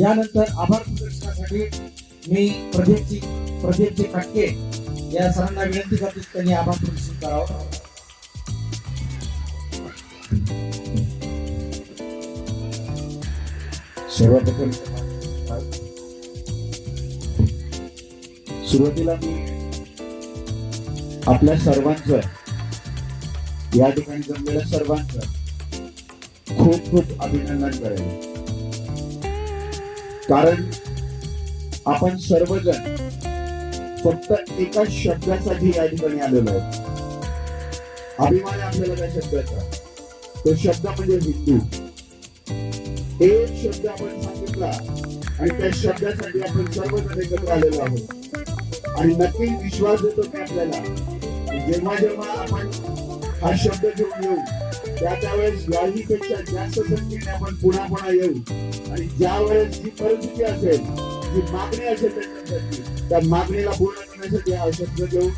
यानंतर आभार प्रदर्शनासाठी मी प्रदीपजी कटके या सरांना विनंती करतो की त्यांनी आभार प्रदर्शन करावं. सर्वप्रथम सुरुवातीला मी आपल्या सर्वांचं, या ठिकाणी जमलेल्या सर्वांचं खूप खूप अभिनंदन करेन. कारण आपण सर्वजण फक्त एका शब्दासाठी या ठिकाणी आलेलो आहोत. अभिमान आहे आपल्याला त्या शब्दाचा. तो शब्द म्हणजे हिंदू. एक शब्द आपण सांगितला आणि त्या शब्दासाठी आपण सर्वजण एकत्र आलेलो आहोत. आणि नक्की विश्वास देतो मी आपल्याला, जेव्हा जेव्हा आपण हा शब्द घेऊन येऊ त्यावेळेस याहीपेक्षा जास्त संख्येने आपण पुन्हा पुन्हा येऊ. आणि ज्या वेळेस जी परिस्थिती असेल, जी मागणी असेल त्यांच्यासाठी, त्या मागणीला पूर्ण करण्यासाठी हा शब्द घेऊन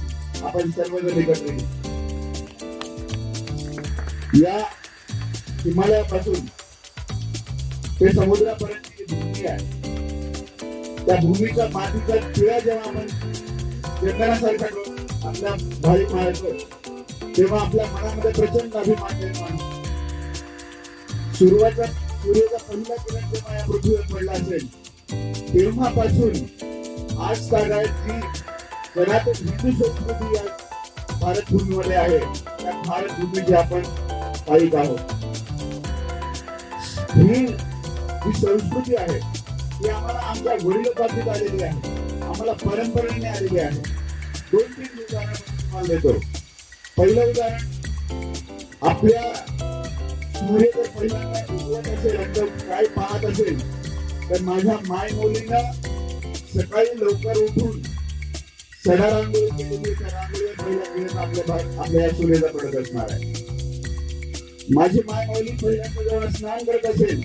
आपण सर्वजण एकत्र येऊ. या हिमालयापासून ते समुद्रापर्यंतची भूमी आहे. त्या भूमीचा मातीचा खिळा जेव्हा आपण चंदनासारखा आपल्या भारी मारतो तेव्हा आपल्या मनामध्ये प्रचंड अभिमान निर्माण. सूर्याचा पहिला किरण जेव्हा या पृथ्वीवर पडला असेल तेव्हापासून आज तागायत जी सनातन हिंदू संस्कृती या भारत भूमीमध्ये आहे, त्या भारत भूमीची आपण पाहित आहोत. ही जी संस्कृती आहे ती आम्हाला आमच्या वडिलोपार्जित आलेली आहे, आम्हाला परंपरेने आलेली आहे. 2-3 उदाहरण तुम्हाला देतो. पहिलं उदाहरण, आपल्या सूर्य जर पहिल्यांदा उगवत असेल आणि काय पाहत असेल तर माझ्या मायमौलींना सकाळी लवकर उठून सडा रांगोळी केलेली, त्या रांगोळीवर पहिला किरण आपल्या या सूर्याला पडत असणार आहे. माझी मायमौली पहिल्यांदा जेव्हा स्नान करत असेल,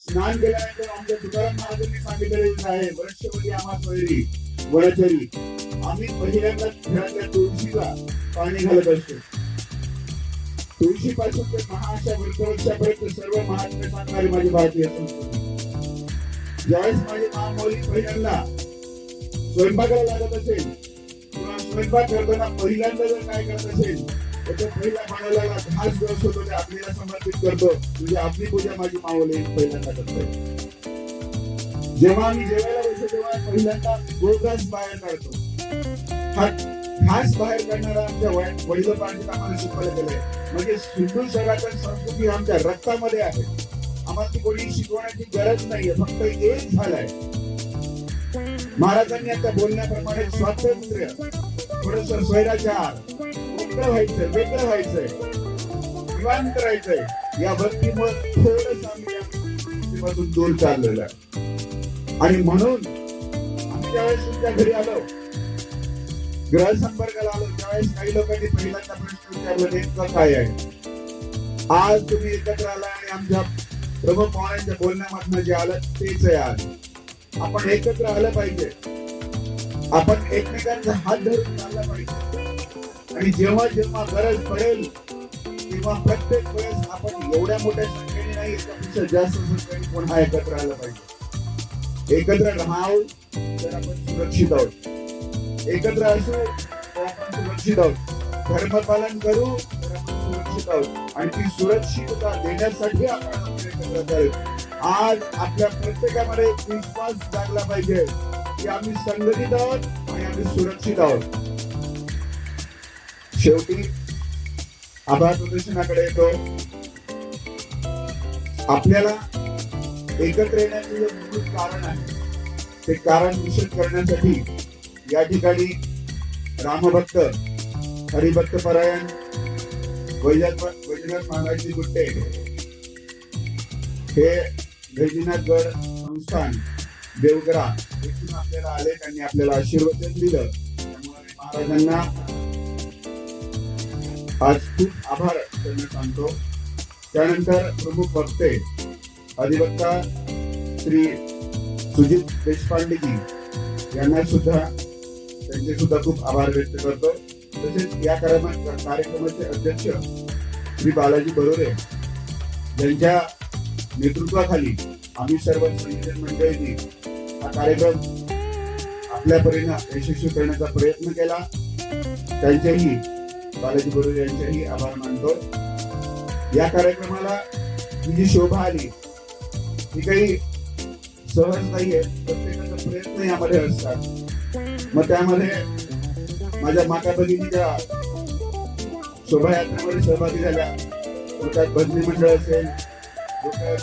स्नान केल्यानंतर आमच्या तुकाराम महाराजांनी सांगितलेलं आहे, वृक्षवली आम्हा सोयरी वनचरी, आम्ही पहिल्यांदा घरातल्या तुळशीला पाणी घालत असतो. तुळशीपासून ते महाअशा वृक्षवृक्षापर्यंत सर्व महात्म्य सांगणारी माझी भारतीय संस्कृती. ज्यावेळेस माझी मायमौली पहिल्यांदा स्वयंपाकाला लागत असेल किंवा स्वयंपाक करताना पहिल्यांदा जर काय करत असेल तर तो पहिला बनवलेला घास जो असतो तो आपल्याला समर्पित करतो. म्हणजे आपली पूजा माझी माऊली पहिल्यांदा करते. जेव्हा आम्ही जेवायला बसतो तेव्हा पहिल्यांदा गोघास बाहेर काढतो. हा घास बाहेर काढणारा आमच्या वडिलोपार्जित आम्हाला शिकवलं गेलंय. म्हणजे हिंदू सनातन संस्कृती आमच्या रक्तामध्ये आहे. आम्हाला ती कोणी शिकवण्याची गरज नाहीये, फक्त एक झालाय. महाराजांनी आता बोलण्याप्रमाणे स्वातंत्र्य, थोडस स्वैराचार, व्हायचंय, वेगळं व्हायचंय, निवांत राहायचंय, या भक्तीमुळे थोडस आम्ही दूर चाललेलं आहे. आणि म्हणून आम्ही ज्यावेळेस तुमच्या घरी आलो, ग्रह संपर्काला आलो, त्यावेळेस काही लोकांनी पहिल्यांदा प्रश्न विचारला, नेमकं काय आहे? आज तुम्ही एकत्र आला आणि आमच्या प्रमुख पाहुण्यांच्या बोलण्यामधनं जे आलं तेच आहे. आज आपण एकत्र आलं पाहिजे, आपण एकमेकांचा हात धरून चालला पाहिजे. आणि जेव्हा जेव्हा गरज पडेल तेव्हा प्रत्येक वेळेस आपण एवढ्या मोठ्या संख्येने नाही, त्यापेक्षा जास्त संख्येने पुन्हा एकत्र आलं पाहिजे. एकत्र राहावं तर आपण सुरक्षित आहोत, एकत्र असू तर आपण सुरक्षित आहोत, धर्मपालन करू तर आपण सुरक्षित आहोत. आणि ती सुरक्षितता देण्यासाठी आपण एकत्र आहोत. आज आपल्या प्रत्येकामध्ये विश्वास जागला पाहिजे की आम्ही संघटित आहोत आणि आम्ही सुरक्षित आहोत. शेवटी आभार प्रदर्शनाकडे येतो. आपल्याला एकत्र येण्याचे जे मूळ कारण आहे ते कारण निश्चित करण्यासाठी या ठिकाणी रामभक्त, हरिभक्त परायण, वैजनाथ महाराज गुट्टे हे वैजनाथगड संस्थान देवगरा येथून आपल्याला आले. त्यांनी आपल्याला आशीर्वचन दिलं, त्यामुळे महाराजांना आज खूप आभार त्यांना सांगतो. त्यानंतर प्रमुख वक्ते अधिवक्ता श्री सुजित देशपांडेजी यांना सुद्धा, त्यांचे सुद्धा खूप आभार व्यक्त करतो. तसेच या कार्यक्रमाचे अध्यक्ष श्री बालाजी बरोरे यांच्या नेतृत्वाखाली आम्ही सर्व संयोजन मंडळींनी हा कार्यक्रम आपल्या परीने यशस्वी करण्याचा प्रयत्न केला. त्यांचेही बालाजी गुरु यांचेही आभार मानतो. या कार्यक्रमाला ही जी शोभा आली ही काही सहज नाहीये. प्रत्येकाचा प्रयत्न यामध्ये असतात. मग त्यामध्ये माझ्या माता भगिनी ज्या शोभायात्रेमध्ये सहभागी झाल्या, मग त्यात भजनी मंडळ असेल,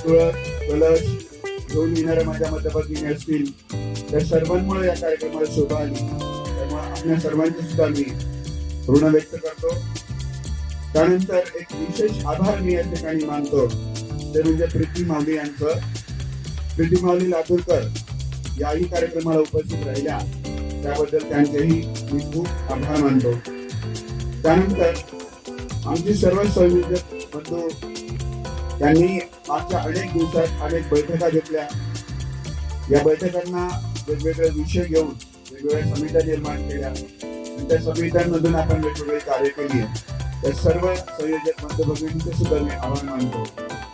तुळस कलश घेऊन येणाऱ्या माझ्या माता भगिनी असतील, त्या सर्वांमुळे या कार्यक्रमाला शोभा आली. त्यामुळे आपल्या सर्वांचे सुद्धा मी ऋण व्यक्त करतो. त्यानंतर एक विशेष आभार मी या ठिकाणी मानतो, ते म्हणजे प्रीती माऊली यांचं. प्रीती माऊली लातूरकर याही कार्यक्रमाला उपस्थित राहिल्या, त्याबद्दल त्यांचेही मी खूप आभार मानतो. त्यानंतर आमची सर्व संयोजक बंधू त्यांनी मागच्या अनेक दिवसात अनेक बैठका घेतल्या. या बैठकांना वेगवेगळे विषय घेऊन वेगवेगळ्या समित्या निर्माण केल्या आणि त्या समित्यांमधून आपण वेगवेगळी कार्य केली. त्या सर्व संयोजक बंधू भगिनींचे सुद्धा मी आभार मानतो.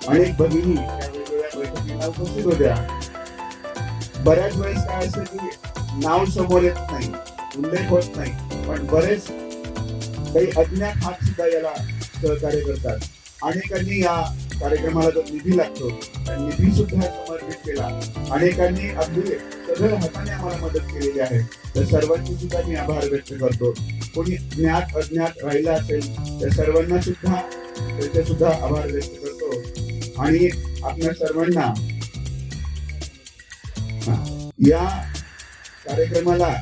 अनेक भगिनी या वेगवेगळ्या बैठकीला उपस्थित होत्या. बऱ्याच वेळेस काय असतं की नाव समोर येत नाही, उल्लेख होत नाही, पण बरेच काही अज्ञात हात सुद्धा याला सहकार्य करतात. अनेकांनी या कार्यक्रमाला जो निधी लागतो त्या निधी सुद्धा समर्पित केला. अनेकांनी अगदी सगळं हाताने आम्हाला मदत केलेली आहे. त्या सर्वांची सुद्धा मी आभार व्यक्त करतो. कोणी ज्ञात अज्ञात राहिला असेल त्या सर्वांना सुद्धा त्याचे सुद्धा आभार व्यक्त करतो. आणि आपल्या सर्वांना या कार्यक्रमाला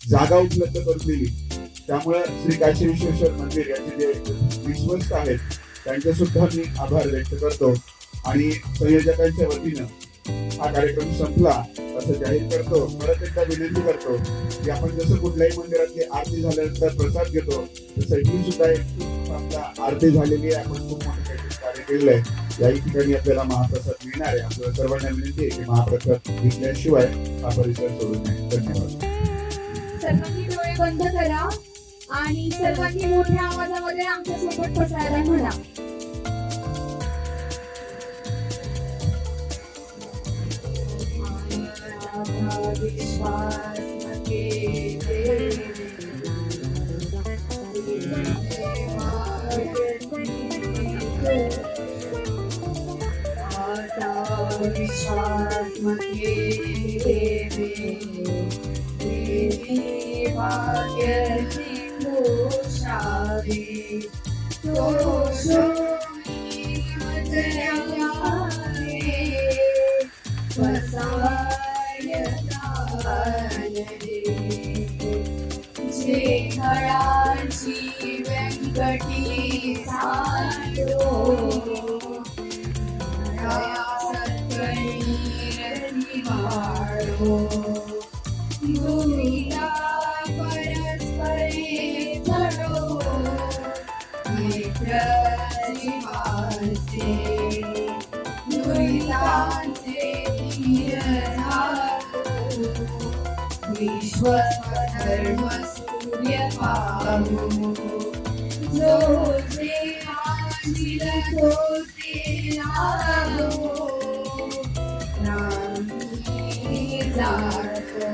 जागा उपलब्ध करून दिली. त्यामुळे श्री काशी विश्वेश्वर मंदिर याचे जे विश्वस्त आहेत त्यांचे सुद्धा मी आभार व्यक्त करतो. आणि संयोजकांच्या वतीनं हा कार्यक्रम संपला असं जाहीर करतो. परत एकदा विनंती करतो की आपण जसं कुठल्याही मंदिरातली आरती झाल्यानंतर प्रसाद घेतो, तसं ही सुद्धा एक आपल्या आरती झालेली आहे. आपण खूप मोठं काहीतरी कार्य केलेलं आहे. याही ठिकाणी आपल्याला महाप्रसाद मिळणार आहे. आपल्याला सर्वांना विनंती आहे की महाप्रसाद घेतल्याशिवाय हा परिसर सोडू नये. धन्यवाद. सर्वांनी डोळे बंद करा आणि सर्वांनी मोठ्या आवाजामध्ये आमच्या सोबत पसरायला म्हणा. विश्वास भाग्य सिंधु शादी तो शोणी मजयाने वसाय दानरे जे घराची व्यंकटी साडो सत्कणी निवाडो भूमिका परस्परे चढो मित्र जीवाचे दुरितांचे तीर झालो विश्वस्त धर्म सूर्य पाहू जो जे आजिल तो ते लागो रामी जातो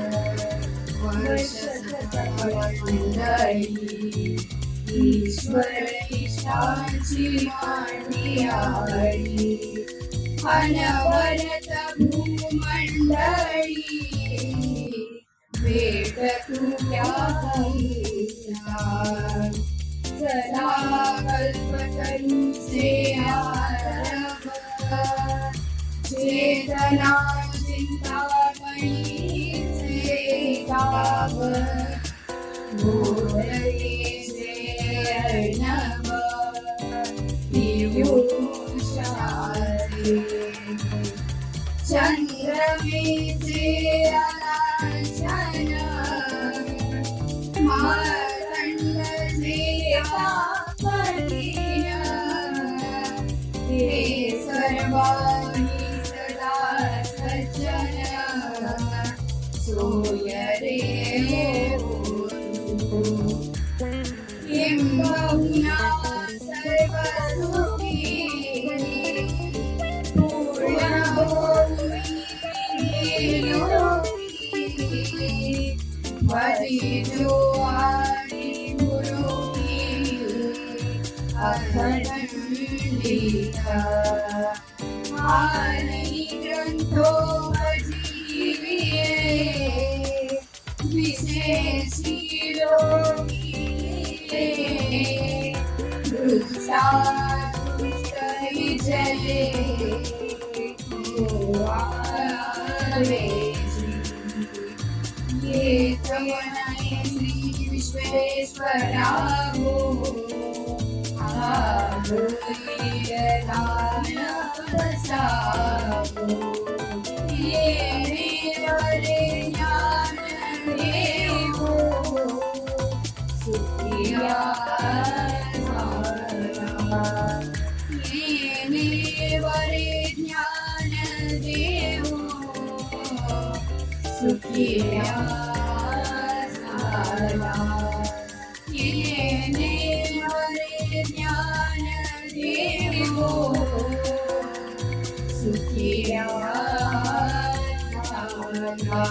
वर्ष मंडळी ईश्वर इष्टांची मांडी आली अनवरत भूमंडळी भेट तुझ्या चला कल्पतरूचे आरभ चेतना चिंतामणीचे गाव बोधरीचे अर्णव पियुषाचे चंद्रमेचे अलांछन मार्तंडचे आपलीन हे सर्वांनी सदा सज्जन सोय रे किंबहुना सर्व सुखी पूर्ण हो अखंडित आणि ग्रंथो जीविये विशेषी लोकिये दृष्टादृष्टै जले ये त्वमनये श्री विश्वेश्वरा हो आगोयदान बसावो ये वरे ज्ञान देवो सुखिया ये वरे ज्ञान देवो सुखिया सारा येने वरे ज्ञान देवो सुखिया सारा